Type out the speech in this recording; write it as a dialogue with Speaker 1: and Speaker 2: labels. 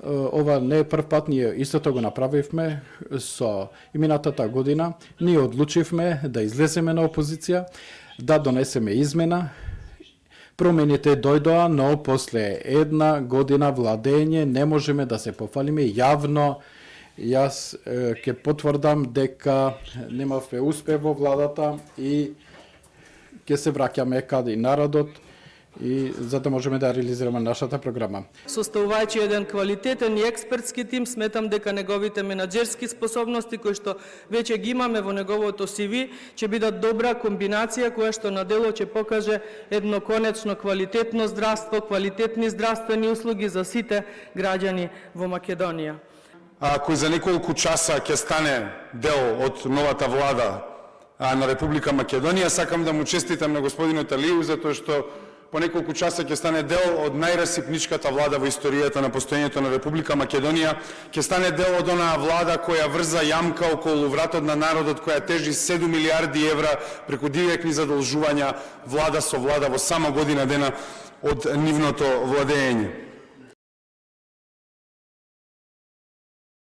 Speaker 1: ова не е прв пат, ние истото го направивме со иминатата година. Ние одлучивме да излеземе на опозиција, да донесеме измена. Промените дојдоа, но после една година владење не можеме да се пофалиме јавно. Јас ќе потврдам дека немавме успех во владата и ќе се враќаме каде народот и за да можеме да реализираме нашата програма.
Speaker 2: Составувајќи еден квалитетен и експертски тим, сметам дека неговите менаџерски способности кои што веќе ги имаме во неговото CV ќе бидат добра комбинација која што на дело ќе покаже едно конечно квалитетно здравство, квалитетни здравствени услуги за сите граѓани во Македонија.
Speaker 3: Кој за неколку часа ќе стане дел од новата влада на Република Македонија, сакам да му честитам на господинот Алиев затоа што по неколку часа ќе стане дел од најрасипничката влада во историјата на постоењето на Република Македонија, ќе стане дел од онаа влада која врза јамка околу вратот на народот, која тежи 7 милиарди евра преку директни задолжувања влада со влада во само година дена од нивното владење.